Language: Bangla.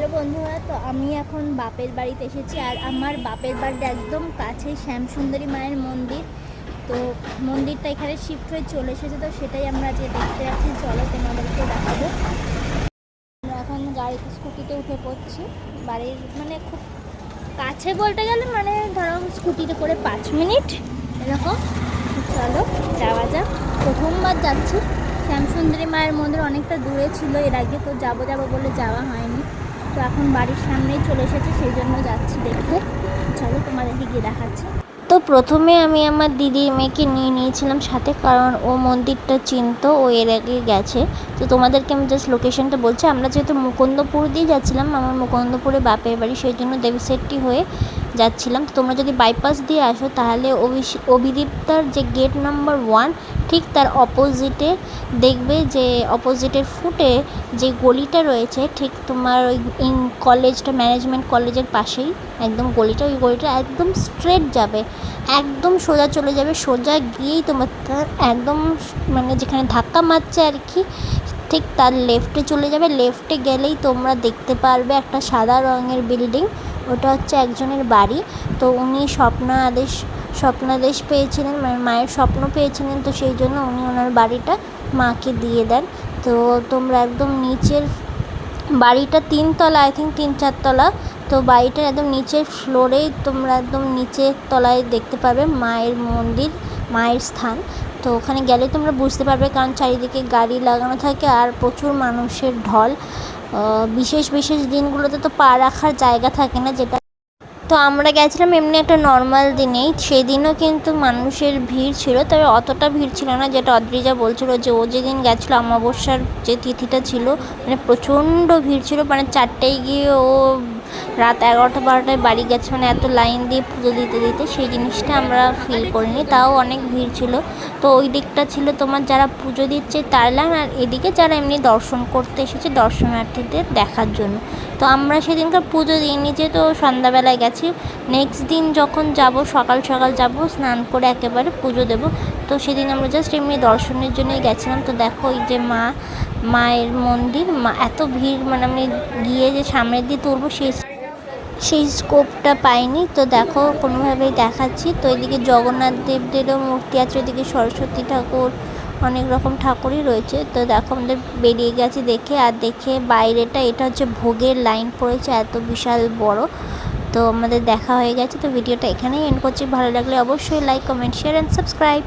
হ্যালো বন্ধুরা, তো আমি এখন বাপের বাড়িতে এসেছি। আর আমার বাপের বাড়ির একদম কাছে শ্যামসুন্দরী মায়ের মন্দির। তো মন্দিরটা এখানে শিফট হয়ে চলে এসেছে, তো সেটাই আমরা আজকে দেখতে যাচ্ছি। চলো তোমাদেরকে দেখাবো। আমরা এখন গাড়িতে স্কুটিতে উঠে পড়ছি। বাড়ির খুব কাছে বলতে গেলে ধরো স্কুটিতে করে 5 মিনিট এরকম। চলো যাওয়া যাক। প্রথমবার যাচ্ছি। শ্যামসুন্দরী মায়ের মন্দির অনেকটা দূরে ছিল এর আগে, তো যাবো বলে যাওয়া হয়নি। তো এখন বাড়ির সামনেই চলে এসেছি, সেই জন্য যাচ্ছি দেখতে। চলো তোমাদেরকে গিয়ে দেখাচ্ছি। তো প্রথমে আমি আমার দিদির মেয়েকে নিয়ে নিয়েছিলাম সাথে, কারণ ও মন্দিরটা চিনতো, ও এর আগে গেছে। তো তোমাদেরকে আমি জাস্ট লোকেশনটা বলছি। আমরা যেহেতু মুকুন্দপুর দিয়ে যাচ্ছিলাম, আমার মুকুন্দপুরে বাপের বাড়ি, সেই জন্য দেবীশেট্টি হয়ে যাচ্ছিলাম। তো তোমরা যদি বাইপাস দিয়ে আসো তাহলে অভিদীপ্তার যে গেট নাম্বার 1 ঠিক তার অপোজিটে দেখবে যে অপোজিটের ফুটে যে গলিটা রয়েছে, ঠিক তোমার ওই কলেজটা, ম্যানেজমেন্ট কলেজের পাশেই একদম গলিটা। ওই গলিটা একদম স্ট্রেট যাবে, একদম সোজা চলে যাবে। সোজা গিয়েই তোমার একদম যেখানে ধাক্কা মারছে আর কি, ঠিক তার লেফটে চলে যাবে। লেফটে গেলেই তোমরা দেখতে পারবে একটা সাদা রঙের বিল্ডিং। ওটা হচ্ছে একজনের বাড়ি। তো উনি স্বপ্নাদেশ পেয়েছিলেন, মায়ের স্বপ্ন পেয়েছিলেন, তো সেই জন্য উনি ওনার বাড়িটা মাকে দিয়ে দেন। তো তোমরা একদম নিচের বাড়িটা 3 তলা, আই থিঙ্ক 3-4 তলা। তো বাড়িটার একদম নিচের ফ্লোরেই তোমরা একদম নিচের তলায় দেখতে পাবে মায়ের মন্দির, মায়ের স্থান। তো ওখানে গেলে তোমরা বুঝতে পারবে, কারণ চারিদিকে গাড়ি লাগানো থাকে আর প্রচুর মানুষের ঢল। বিশেষ দিনগুলোতে তো পা রাখার জায়গা থাকে না, যেটা। তো আমরা গেছিলাম এমনি একটা নর্মাল দিনেই, সেদিনও কিন্তু মানুষের ভিড় ছিল, তবে অতটা ভিড় ছিল না। যেটা অদ্রিজা বলছিল যে ও যেদিন গেছিলো অমাবস্যার যে তিথিটা ছিল, প্রচণ্ড ভিড় ছিল। 4টায় গিয়ে ও রাত 11টা-12টায় বাড়ি গেছে, এত লাইন দিয়ে পুজো দিতে সেই জিনিসটা আমরা ফিল করিনি। তাও অনেক ভিড় ছিল। তো ওই দিকটা ছিল তোমার যারা পুজো দিচ্ছে তার লাইন, আর এদিকে যারা এমনি দর্শন করতে এসেছে দর্শনার্থীদের দেখার জন্য। তো আমরা সেদিনকার পুজো দিইনি, যেহেতু সন্ধ্যাবেলায় গেছি। নেক্সট দিন যখন যাব সকাল যাব, স্নান করে একেবারে পুজো দেব। তো সেদিন আমরা জাস্ট এমনি দর্শনের জন্যই গেছিলাম। তো দেখো এই যে মায়ের মন্দির, এত ভিড়, আমি গিয়ে যে সামনের দিয়ে তুলবো সেই স্কোপটা পাইনি। তো দেখো কোনোভাবেই দেখাচ্ছি। তো এদিকে জগন্নাথ দেবদেরও মূর্তি আছে, এদিকে সরস্বতী ঠাকুর, অনেক রকম ঠাকুরই রয়েছে। তো দেখো আমাদের বেরিয়ে গেছি দেখে, আর দেখে বাইরেটা, এটা হচ্ছে ভোগের লাইন পড়েছে এত বিশাল বড়। তো আমাদের দেখা হয়ে গেছে। তো ভিডিওটা এখানেই এন্ড করছি। ভালো লাগলে অবশ্যই like, comment, share and subscribe.